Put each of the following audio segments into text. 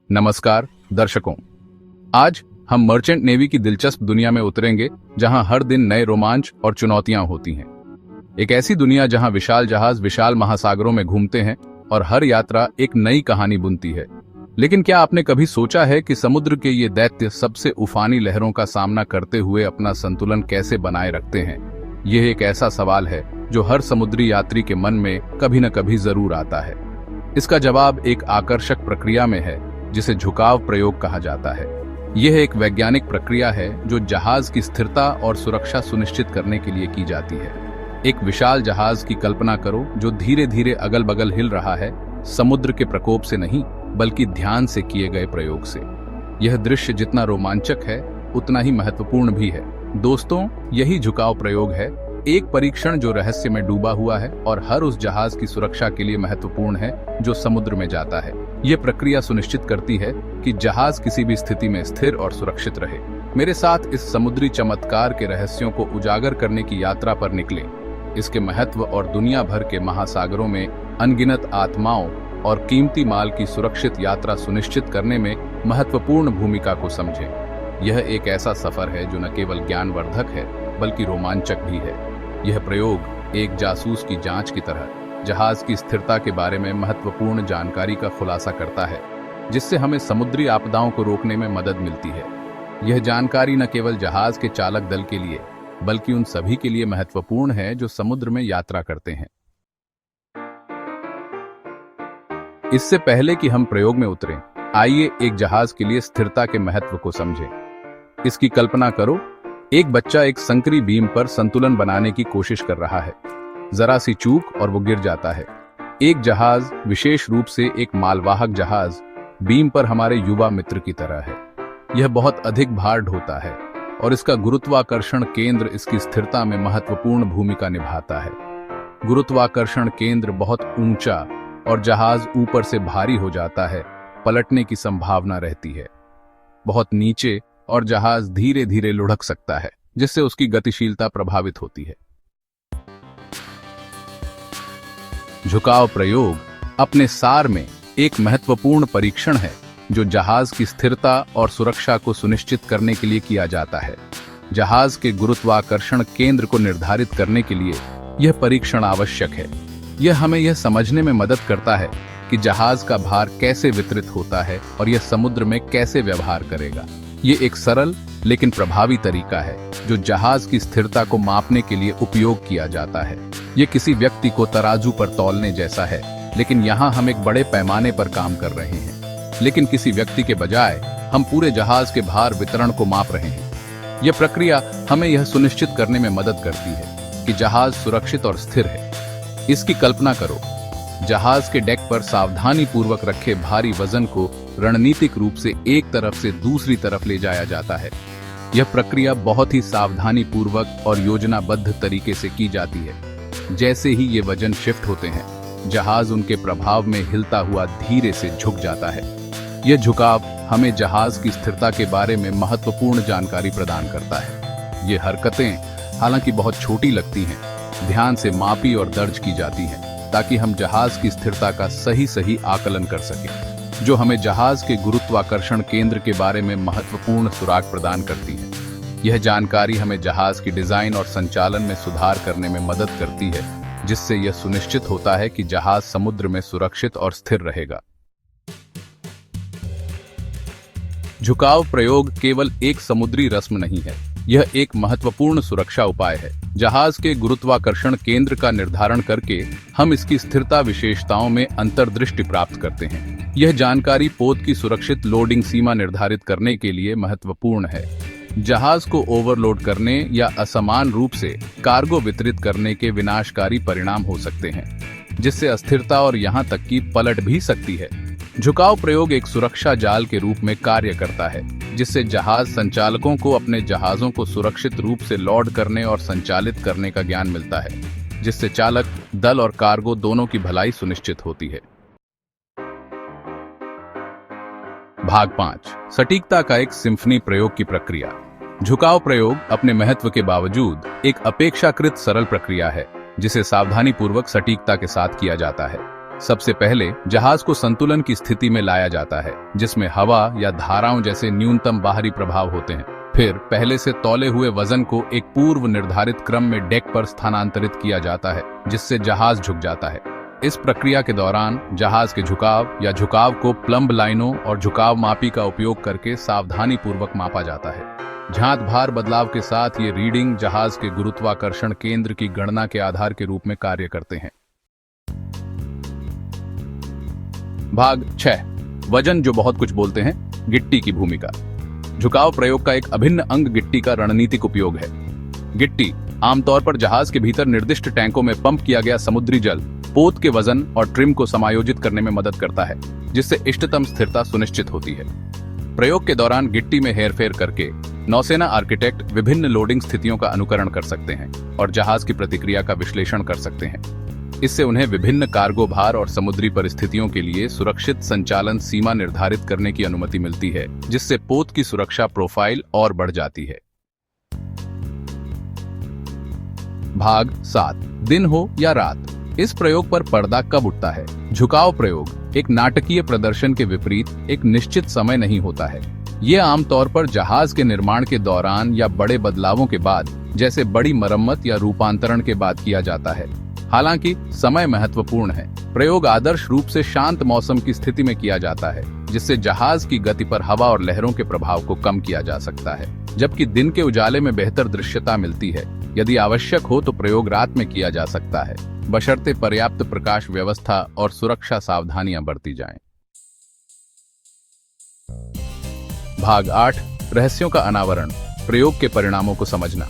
नमस्कार दर्शकों, आज हम मर्चेंट नेवी की दिलचस्प दुनिया में उतरेंगे जहां हर दिन नए रोमांच और चुनौतियां होती हैं। एक ऐसी दुनिया जहां विशाल जहाज विशाल महासागरों में घूमते हैं और हर यात्रा एक नई कहानी बुनती है। लेकिन क्या आपने कभी सोचा है कि समुद्र के ये दैत्य सबसे उफानी लहरों का सामना करते हुए अपना संतुलन कैसे बनाए रखते हैं? यह एक ऐसा सवाल है जो हर समुद्री यात्री के मन में कभी न कभी जरूर आता है। इसका जवाब एक आकर्षक प्रक्रिया में है जिसे झुकाव प्रयोग कहा जाता है। यह एक वैज्ञानिक प्रक्रिया है जो जहाज की स्थिरता और सुरक्षा सुनिश्चित करने के लिए की जाती है। एक विशाल जहाज की कल्पना करो जो धीरे धीरे अगल बगल हिल रहा है, समुद्र के प्रकोप से नहीं बल्कि ध्यान से किए गए प्रयोग से। यह दृश्य जितना रोमांचक है उतना ही महत्वपूर्ण भी है। दोस्तों, यही झुकाव प्रयोग है, एक परीक्षण जो रहस्य में डूबा हुआ है और हर उस जहाज की सुरक्षा के लिए महत्वपूर्ण है जो समुद्र में जाता है। यह प्रक्रिया सुनिश्चित करती है कि जहाज किसी भी स्थिति में स्थिर और सुरक्षित रहे। मेरे साथ इस समुद्री चमत्कार के रहस्यों को उजागर करने की यात्रा पर निकलें। इसके महत्व और दुनिया भर के महासागरों में अनगिनत आत्माओं और कीमती माल की सुरक्षित यात्रा सुनिश्चित करने में महत्वपूर्ण भूमिका को समझें। यह एक ऐसा सफर है जो न केवल ज्ञानवर्धक है बल्कि रोमांचक भी है। यह प्रयोग एक जासूस की जांच की तरह जहाज की स्थिरता के बारे में महत्वपूर्ण जानकारी का खुलासा करता है, जिससे हमें समुद्री आपदाओं को रोकने में मदद मिलती है। यह जानकारी न केवल जहाज के चालक दल के लिए बल्कि उन सभी के लिए महत्वपूर्ण है जो समुद्र में यात्रा करते हैं। इससे पहले कि हम प्रयोग में उतरें, आइए एक जहाज के लिए स्थिरता के महत्व को समझें। इसकी कल्पना करो, एक बच्चा एक संकरी बीम पर संतुलन बनाने की कोशिश कर रहा है। जरा सी चूक और वो गिर जाता है। एक जहाज, विशेष रूप से एक मालवाहक जहाज, बीम पर हमारे युवा मित्र की तरह है। यह बहुत अधिक भार ढोता है और इसका गुरुत्वाकर्षण केंद्र इसकी स्थिरता में महत्वपूर्ण भूमिका निभाता है। गुरुत्वाकर्षण केंद्र बहुत ऊंचा और जहाज ऊपर से भारी हो जाता है, पलटने की संभावना रहती है। बहुत नीचे और जहाज धीरे धीरे लुढ़क सकता है, जिससे उसकी गतिशीलता प्रभावित होती है। झुकाव प्रयोग अपने सार में एक महत्वपूर्ण परीक्षण है जो जहाज की स्थिरता और सुरक्षा को सुनिश्चित करने के लिए किया जाता है। जहाज के गुरुत्वाकर्षण केंद्र को निर्धारित करने के लिए यह परीक्षण आवश्यक है। यह हमें यह समझने में मदद करता है कि जहाज का भार कैसे वितरित होता है और यह समुद्र में कैसे व्यवहार करेगा। ये एक सरल लेकिन प्रभावी तरीका है जो जहाज की स्थिरता को मापने के लिए उपयोग किया जाता है। ये किसी व्यक्ति को तराजू पर तौलने जैसा है, लेकिन यहाँ हम एक बड़े पैमाने पर काम कर रहे हैं। लेकिन किसी व्यक्ति के बजाय हम पूरे जहाज के भार वितरण को माप रहे हैं। यह प्रक्रिया हमें यह सुनिश्चित करने में मदद करती है कि जहाज सुरक्षित और स्थिर है। इसकी कल्पना करो, जहाज के डेक पर सावधानी पूर्वक रखे भारी वजन को रणनीतिक रूप से एक तरफ से दूसरी तरफ ले जाया जाता है। यह प्रक्रिया बहुत ही सावधानी पूर्वक और योजनाबद्ध तरीके से की जाती है। जैसे ही ये वजन शिफ्ट होते हैं, जहाज उनके प्रभाव में हिलता हुआ धीरे से झुक जाता है। यह झुकाव हमें जहाज की स्थिरता के बारे में महत्वपूर्ण जानकारी प्रदान करता है। ये हरकतें हालांकि बहुत छोटी लगती हैं, ध्यान से मापी और दर्ज की जाती हैं ताकि हम जहाज की स्थिरता का सही आकलन कर सकें, जो हमें जहाज के गुरुत्वाकर्षण केंद्र के बारे में महत्वपूर्ण सुराग प्रदान करती है। यह जानकारी हमें जहाज की डिजाइन और संचालन में सुधार करने में मदद करती है, जिससे यह सुनिश्चित होता है कि जहाज समुद्र में सुरक्षित और स्थिर रहेगा। झुकाव प्रयोग केवल एक समुद्री रस्म नहीं है, यह एक महत्वपूर्ण सुरक्षा उपाय है। जहाज के गुरुत्वाकर्षण केंद्र का निर्धारण करके हम इसकी स्थिरता विशेषताओं में अंतर्दृष्टि प्राप्त करते हैं। यह जानकारी पोत की सुरक्षित लोडिंग सीमा निर्धारित करने के लिए महत्वपूर्ण है। जहाज को ओवरलोड करने या असमान रूप से कार्गो वितरित करने के विनाशकारी परिणाम हो सकते हैं, जिससे अस्थिरता और यहां तक कि पलट भी सकती है। झुकाव प्रयोग एक सुरक्षा जाल के रूप में कार्य करता है, जिससे जहाज संचालकों को अपने जहाजों को सुरक्षित रूप से लोड करने और संचालित करने का ज्ञान मिलता है, जिससे चालक दल और कार्गो दोनों की भलाई सुनिश्चित होती है। भाग 5, सटीकता का एक सिम्फनी प्रयोग की प्रक्रिया। झुकाव प्रयोग अपने महत्व के बावजूद एक अपेक्षाकृत सरल प्रक्रिया है, जिसे सावधानीपूर्वक सटीकता के साथ किया जाता है। सबसे पहले जहाज को संतुलन की स्थिति में लाया जाता है, जिसमें हवा या धाराओं जैसे न्यूनतम बाहरी प्रभाव होते हैं। फिर पहले से तौले हुए वजन को एक पूर्व निर्धारित क्रम में डेक पर स्थानांतरित किया जाता है, जिससे जहाज झुक जाता है। इस प्रक्रिया के दौरान जहाज के झुकाव या झुकाव को प्लम्ब लाइनों और झुकाव मापी का उपयोग करके सावधानी पूर्वक मापा जाता है। झांत भार बदलाव के साथ ये रीडिंग जहाज के गुरुत्वाकर्षण केंद्र की गणना के आधार के रूप में कार्य करते हैं। भाग 6, वजन जो बहुत कुछ बोलते हैं, गिट्टी की भूमिका। झुकाव प्रयोग का एक अभिन्न अंग गिट्टी का रणनीतिक उपयोग है। गिट्टी आमतौर पर जहाज के भीतर निर्दिष्ट टैंकों में पंप किया गया समुद्री जल, पोत के वजन और ट्रिम को समायोजित करने में मदद करता है, जिससे इष्टतम स्थिरता सुनिश्चित होती है। प्रयोग के दौरान गिट्टी में हेरफेर करके नौसेना आर्किटेक्ट विभिन्न लोडिंग स्थितियों का अनुकरण कर सकते हैं और जहाज की प्रतिक्रिया का विश्लेषण कर सकते हैं। इससे उन्हें विभिन्न कार्गो भार और समुद्री परिस्थितियों के लिए सुरक्षित संचालन सीमा निर्धारित करने की अनुमति मिलती है, जिससे पोत की सुरक्षा प्रोफाइल और बढ़ जाती है। भाग 7, दिन हो या रात, इस प्रयोग पर पर्दा कब उठता है। झुकाव प्रयोग एक नाटकीय प्रदर्शन के विपरीत एक निश्चित समय नहीं होता है। ये आमतौर पर जहाज के निर्माण के दौरान या बड़े बदलावों के बाद, जैसे बड़ी मरम्मत या रूपांतरण के बाद किया जाता है। हालांकि समय महत्वपूर्ण है। प्रयोग आदर्श रूप से शांत मौसम की स्थिति में किया जाता है, जिससे जहाज की गति पर हवा और लहरों के प्रभाव को कम किया जा सकता है, जबकि दिन के उजाले में बेहतर दृश्यता मिलती है। यदि आवश्यक हो तो प्रयोग रात में किया जा सकता है, बशर्ते पर्याप्त प्रकाश व्यवस्था और सुरक्षा सावधानियां बरती जाएं। भाग 8, रहस्यों का अनावरण, प्रयोग के परिणामों को समझना।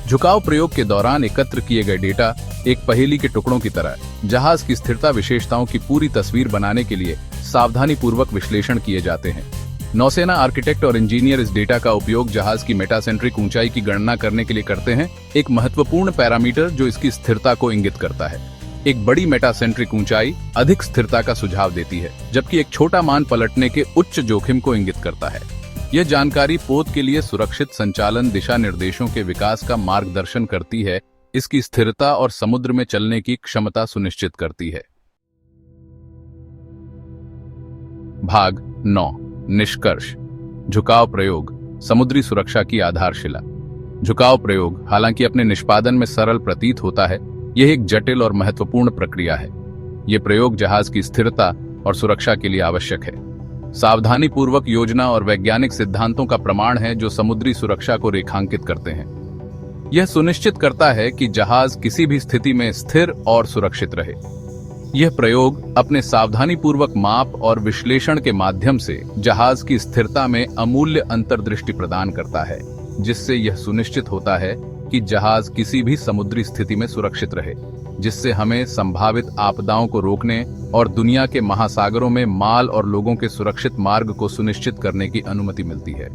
झुकाव प्रयोग के दौरान एकत्र किए गए डेटा एक पहेली के टुकड़ों की तरह जहाज की स्थिरता विशेषताओं की पूरी तस्वीर बनाने के लिए सावधानी पूर्वक विश्लेषण किए जाते हैं। नौसेना आर्किटेक्ट और इंजीनियर इस डेटा का उपयोग जहाज की मेटासेंट्रिक ऊंचाई की गणना करने के लिए करते हैं, एक महत्वपूर्ण पैरामीटर जो इसकी स्थिरता को इंगित करता है। एक बड़ी मेटासेंट्रिक ऊंचाई अधिक स्थिरता का सुझाव देती है, जबकि एक छोटा मान पलटने के उच्च जोखिम को इंगित करता है। यह जानकारी पोत के लिए सुरक्षित संचालन दिशा निर्देशों के विकास का मार्गदर्शन करती है, इसकी स्थिरता और समुद्र में चलने की क्षमता सुनिश्चित करती है। भाग 9, निष्कर्ष, झुकाव प्रयोग समुद्री सुरक्षा की आधारशिला। झुकाव प्रयोग हालांकि अपने निष्पादन में सरल प्रतीत होता है, यह एक जटिल और महत्वपूर्ण प्रक्रिया है। यह प्रयोग जहाज की स्थिरता और सुरक्षा के लिए आवश्यक है। सावधानी पूर्वक योजना और वैज्ञानिक सिद्धांतों का प्रमाण है जो समुद्री सुरक्षा को रेखांकित करते हैं। यह सुनिश्चित करता है कि जहाज किसी भी स्थिति में स्थिर और सुरक्षित रहे। यह प्रयोग अपने सावधानी पूर्वक माप और विश्लेषण के माध्यम से जहाज की स्थिरता में अमूल्य अंतर्दृष्टि प्रदान करता है, जिससे यह सुनिश्चित होता है कि जहाज किसी भी समुद्री स्थिति में सुरक्षित रहे, जिससे हमें संभावित आपदाओं को रोकने और दुनिया के महासागरों में माल और लोगों के सुरक्षित मार्ग को सुनिश्चित करने की अनुमति मिलती है।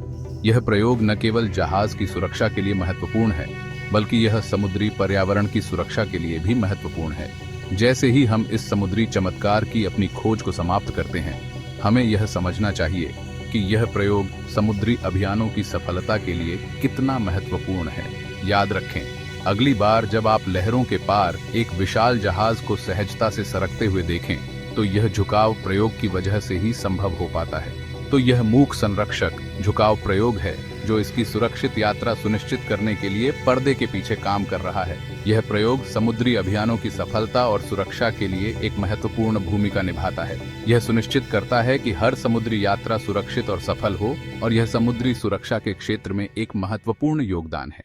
यह प्रयोग न केवल जहाज की सुरक्षा के लिए महत्वपूर्ण है, बल्कि यह समुद्री पर्यावरण की सुरक्षा के लिए भी महत्वपूर्ण है। जैसे ही हम इस समुद्री चमत्कार की अपनी खोज को समाप्त करते हैं, हमें यह समझना चाहिए कि यह प्रयोग समुद्री अभियानों की सफलता के लिए कितना महत्वपूर्ण है। याद रखें, अगली बार जब आप लहरों के पार एक विशाल जहाज को सहजता से सरकते हुए देखें, तो यह झुकाव प्रयोग की वजह से ही संभव हो पाता है। तो यह मूक संरक्षक झुकाव प्रयोग है जो इसकी सुरक्षित यात्रा सुनिश्चित करने के लिए पर्दे के पीछे काम कर रहा है। यह प्रयोग समुद्री अभियानों की सफलता और सुरक्षा के लिए एक महत्वपूर्ण भूमिका निभाता है। यह सुनिश्चित करता है कि हर समुद्री यात्रा सुरक्षित और सफल हो, और यह समुद्री सुरक्षा के क्षेत्र में एक महत्वपूर्ण योगदान है।